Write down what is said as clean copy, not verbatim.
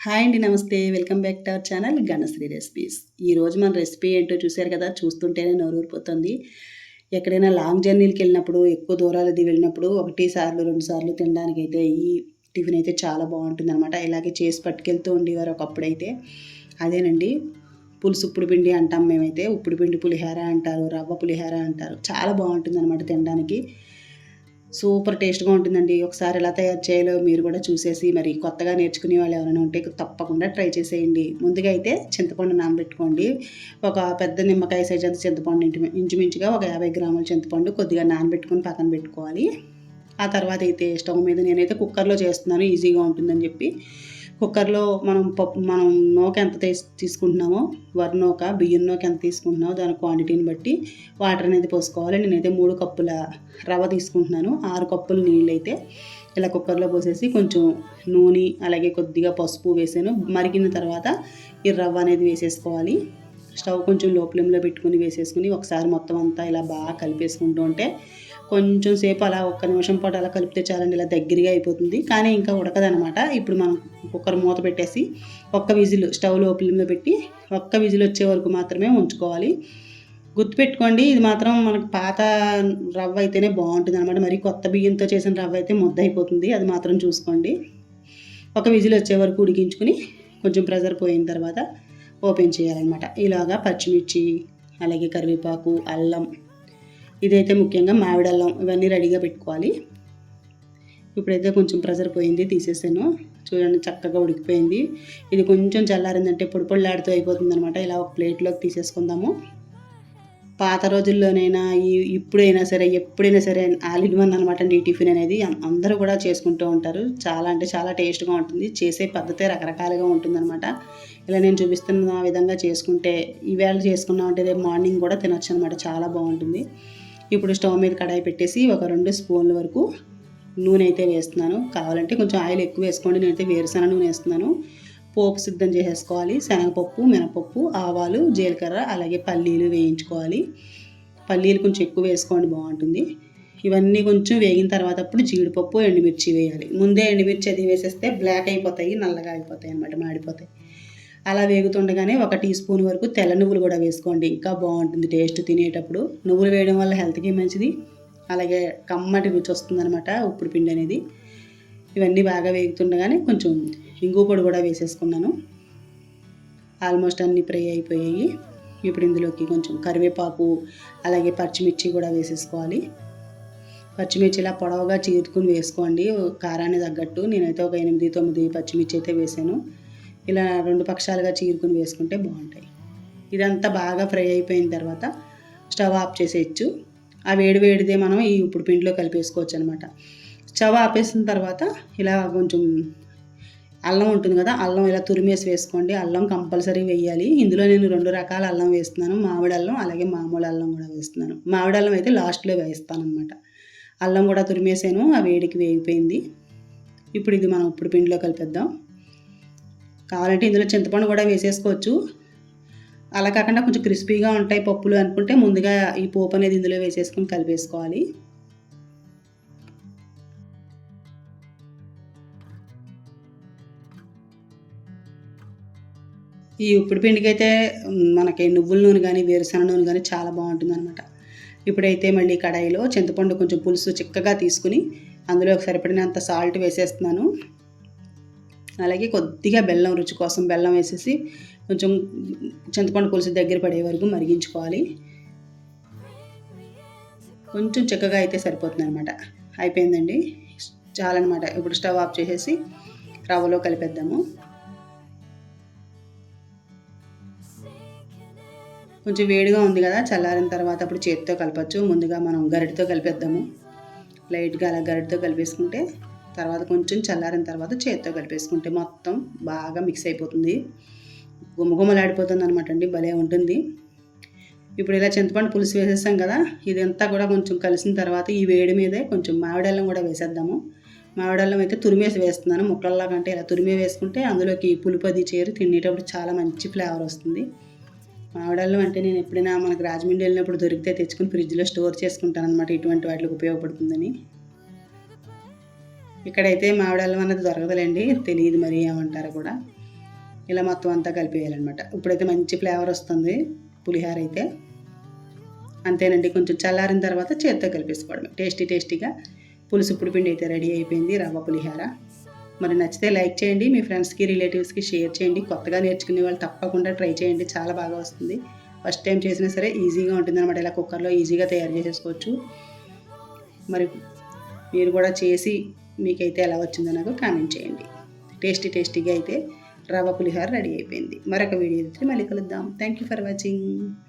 Hi అండి. నమస్తే. Welcome back to our channel Ganasri recipes. ఈరోజు మన రెసిపీ ఏంటో చూసారు కదా! చూస్తుంటేనే నోరూరిపోతుంది. ఎక్కడైనా లాంగ్ జర్నీలకెళ్ళినప్పుడు, ఎక్కువ దూరాలది వెళ్ళినప్పుడు 1 సార్లు, 2 సార్లు తినడానికైతే ఈ టిఫిన్ అయితే చాలా బావుంటుందనమాట. ఇలాగే చేసి పట్టుకెళ్తూ ఉండేవారు ఒకప్పుడైతే. అదేనండి పులుసు ఉప్పుడు పిండి అంటాం మేమైతే. ఉప్పుడు పిండి పులిహోర అంటారు, రవ్వ పులిహోర అంటారు. చాలా బావుంటుందనమాట తినడానికి. సూపర్ టేస్ట్‌గా ఉంటుందండి. ఒకసారి ఎలా తయారు చేయాలో మీరు కూడా చూసేసి మరి కొత్తగా నేర్చుకునే వాళ్ళు ఎవరైనా ఉంటే తప్పకుండా ట్రై చేసేయండి. ముందుగా అయితే చింతపండు నానబెట్టుకోండి. ఒక పెద్ద నిమ్మకాయ సైజ్ అంత చింతపండు ఇంచుమించుగా ఒక 50 గ్రాముల చింతపండు కొద్దిగా నానబెట్టుకొని పక్కన పెట్టుకోవాలి. ఆ తర్వాత అయితే స్టవ్ మీద నేనైతే కుక్కర్‌లో చేస్తున్నాను ఈజీగా ఉంటుందని చెప్పి. కుక్కర్‌లో మనం నూక ఎంత తీసుకుంటున్నామో వరి నూక, బియ్యం నూక ఎంత తీసుకుంటున్నామో దాని క్వాంటిటీని బట్టి వాటర్ అనేది పోసుకోవాలి. నేనైతే 3 కప్పుల రవ్వ తీసుకుంటున్నాను. 6 కప్పుల నీళ్ళైతే ఇలా కుక్కర్‌లో పోసేసి కొంచెం నూనె అలాగే కొద్దిగా పసుపు వేసాను. మరిగిన తర్వాత ఈ రవ్వ అనేది వేసేసుకోవాలి. స్టవ్ కొంచెం లో ఫ్లేమ్‌లో పెట్టుకొని వేసేసుకొని ఒకసారి మొత్తం అంతా ఇలా బాగా కలిపేసుకుంటూ ఉంటే కొంచెం సేపు అలా ఒక్క నిమిషం పాటు అలా కలిపితే చాలండి. ఇలా దగ్గరగా అయిపోతుంది. కానీ ఇంకా ఉడకదనమాట. ఇప్పుడు మనం కుక్కర్ మూత పెట్టేసి ఒక్క విజిల్ స్టవ్ లో ఫ్లేమ్‌లో పెట్టి ఒక్క విజిల్ వచ్చే వరకు మాత్రమే ఉంచుకోవాలి. గుర్తుపెట్టుకోండి, ఇది మాత్రం మనకు పాత రవ్వ అయితేనే బావుంటుందనమాట. మరి కొత్త బియ్యంతో చేసిన రవ్వ అయితే ముద్ద అయిపోతుంది. అది మాత్రం చూసుకోండి. ఒక విజిల్ వచ్చే వరకు ఉడికించుకుని కొంచెం ప్రెషర్ పోయిన తర్వాత ఓపెన్ చేయాలన్నమాట. ఇలాగా పచ్చిమిర్చి అలాగే కరివేపాకు, అల్లం, ఇదైతే ముఖ్యంగా మామిడల్లం ఇవన్నీ రెడీగా పెట్టుకోవాలి. ఇప్పుడైతే కొంచెం ప్రెషర్ పోయింది, తీసేసాను. చూడండి చక్కగా ఉడికిపోయింది. ఇది కొంచెం చల్లారిందంటే పొడి పొడిలాడుతూ అయిపోతుందనమాట. ఇలా ఒక ప్లేట్లోకి తీసేసుకుందాము. పాత రోజుల్లోనైనా ఇప్పుడైనా సరే ఎప్పుడైనా సరే ఆల్ ఇన్ వన్ అనమాట అండి ఈ టిఫిన్ అనేది. అందరూ కూడా చేసుకుంటూ ఉంటారు. చాలా అంటే చాలా టేస్ట్‌గా ఉంటుంది. చేసే పద్ధతే రకరకాలుగా ఉంటుందనమాట. ఇలా నేను చూపిస్తున్న విధంగా చేసుకుంటే ఈవేళ చేసుకున్నామంటే రేపు మార్నింగ్ కూడా తినొచ్చు అనమాట. చాలా బాగుంటుంది. ఇప్పుడు స్టవ్ మీద కడాయి పెట్టేసి ఒక 2 స్పూన్ల వరకు నూనె అయితే వేస్తున్నాను. కావాలంటే కొంచెం ఆయిల్ ఎక్కువ వేసుకోండి. నేనైతే వేరుశనగ నూనె వేస్తున్నాను. పోపు సిద్ధం చేసేసుకోవాలి. శనగపప్పు, మినపప్పు, ఆవాలు, జీలకర్ర అలాగే పల్లీలు వేయించుకోవాలి. పల్లీలు కొంచెం ఎక్కువ వేసుకోండి, బాగుంటుంది. ఇవన్నీ కొంచెం వేగిన తర్వాత అప్పుడు జీడిపప్పు, ఎండుమిర్చి వేయాలి. ముందే ఎండుమిర్చి అది వేసేస్తే బ్లాక్ అయిపోతాయి, నల్లగా అయిపోతాయి అన్నమాట, మాడిపోతాయి. అలా వేగుతుండగానే 1 టీ స్పూన్ వరకు తెల్ల నువ్వులు కూడా వేసుకోండి. ఇంకా బాగుంటుంది టేస్ట్ తినేటప్పుడు. నువ్వులు వేయడం వల్ల హెల్త్కి మంచిది. అలాగే కమ్మటి రుచి వస్తుందన్నమాట ఉప్పుడు పిండి అనేది. ఇవన్నీ బాగా వేగుతుండగానే కొంచెం ఇంగు పొడి కూడా వేసేసుకున్నాను. ఆల్మోస్ట్ అన్నీ ఫ్రై అయిపోయాయి. ఇప్పుడు ఇందులోకి కొంచెం కరివేపాకు అలాగే పచ్చిమిర్చి కూడా వేసేసుకోవాలి. పచ్చిమిర్చి ఇలా పొడవుగా చీరుకుని వేసుకోండి కారాన్ని తగ్గట్టు. నేనైతే ఒక 8, 9 పచ్చిమిర్చి అయితే వేసాను. ఇలా 2 పక్షాలుగా చీరుకుని వేసుకుంటే బాగుంటాయి. ఇదంతా బాగా ఫ్రై అయిపోయిన తర్వాత స్టవ్ ఆఫ్ చేసేయచ్చు. ఆ వేడిదే మనం ఈ ఉప్పుడు పిండిలో కలిపేసుకోవచ్చు అనమాట. స్టవ్ ఆపేసిన తర్వాత ఇలా కొంచెం అల్లం ఉంటుంది కదా, అల్లం ఇలా తురిమేసి వేసుకోండి. అల్లం కంపల్సరీ వేయాలి. ఇందులో నేను 2 రకాల అల్లం వేస్తున్నాను. మామిడి అల్లం అలాగే మామూలు అల్లం కూడా వేస్తున్నాను. మామిడి అల్లం అయితే లాస్ట్లో వేస్తాను అనమాట. అల్లం కూడా తురిమేసాను. ఆ వేడికి వేగిపోయింది. ఇప్పుడు ఇది మనం ఉప్పుడు పిండిలో కలిపేద్దాం. కావాలంటే ఇందులో చింతపండు కూడా వేసేసుకోవచ్చు. అలా కాకుండా కొంచెం క్రిస్పీగా ఉంటాయి పప్పులు అనుకుంటే ముందుగా ఈ పోపు అనేది ఇందులో వేసేసుకొని కలిపేసుకోవాలి. ఈ ఉప్పుడు పిండికైతే మనకి నువ్వుల నూనె కానీ వేరుశనగ నూనె కానీ చాలా బాగుంటుందన్నమాట. ఇప్పుడైతే మళ్ళీ కడాయిలో చింతపండు కొంచెం పులుసు చిక్కగా తీసుకుని అందులో సరిపడినంత సాల్ట్ వేసేస్తున్నాను. అలాగే కొద్దిగా బెల్లం, రుచి కోసం బెల్లం వేసేసి కొంచెం చింతపండు పులుసు దగ్గర పడే వరకు మరిగించుకోవాలి. కొంచెం చిక్కగా అయితే సరిపోతుంది అనమాట. అయిపోయిందండి, చాలన్నమాట. ఇప్పుడు స్టవ్ ఆఫ్ చేసేసి రవ్వలో కలిపేద్దాము. కొంచెం వేడిగా ఉంది కదా, చల్లారిన తర్వాత అప్పుడు చేతితో కలపచ్చు. ముందుగా మనం గరిటెతో కలిపేద్దాము. లైట్గా అలా గరిటెతో కలిపేసుకుంటే తర్వాత కొంచెం చల్లారిన తర్వాత చేతితో కలిపేసుకుంటే మొత్తం బాగా మిక్స్ అయిపోతుంది. గుమగుమలాడిపోతుంది అనమాట అండి, భలే ఉంటుంది. ఇప్పుడు ఇలా చింతపండు పులుసు వేసేసాం కదా, ఇదంతా కూడా కొంచెం కలిసిన తర్వాత ఈ వేడి మీదే కొంచెం మామిడల్లం కూడా వేసేద్దాము. మామిడల్లం అయితే తురిమేసి వేస్తున్నాను. ముక్కల్లా కంటే ఇలా తురిమే వేసుకుంటే అందులోకి పులుపది చేరి తినేటప్పుడు చాలా మంచి ఫ్లేవర్ వస్తుంది. మామిడల్లం అంటే నేను ఎప్పుడైనా మనకు రాజమండ్రి వెళ్ళినప్పుడు దొరికితే తెచ్చుకుని ఫ్రిడ్జ్లో స్టోర్ చేసుకుంటాను అనమాట. ఇటువంటి వాటికి ఉపయోగపడుతుందని. ఇక్కడైతే మామిడల్లం అన్నది దొరకదులేండి, తెలియదు మరి ఏమంటారో కూడా. ఇలా మొత్తం అంతా కలిపేయాలన్నమాట. ఇప్పుడైతే మంచి ఫ్లేవర్ వస్తుంది పులిహార అయితే. అంతేనండి, కొంచెం చల్లారిన తర్వాత చేత్తో కలిపేసుకోవడమే. టేస్టీగా పులుసు పిండి అయితే రెడీ అయిపోయింది, రవ్వ పులిహార. మరి నచ్చితే లైక్ చేయండి, మీ ఫ్రెండ్స్కి రిలేటివ్స్కి షేర్ చేయండి. కొత్తగా నేర్చుకునే వాళ్ళు తప్పకుండా ట్రై చేయండి, చాలా బాగా వస్తుంది. ఫస్ట్ టైం చేసినా సరే ఈజీగా ఉంటుంది అనమాట. ఇలా కుక్కర్లో ఈజీగా తయారు చేసేసుకోవచ్చు. మరి మీరు కూడా చేసి మీకైతే ఎలా వచ్చిందో నాకు కామెంట్ చేయండి. టేస్టీగా అయితే రవ్వ పులిహార రెడీ అయిపోయింది. మరొక వీడియో మళ్ళీ కలుద్దాం. Thank you for watching.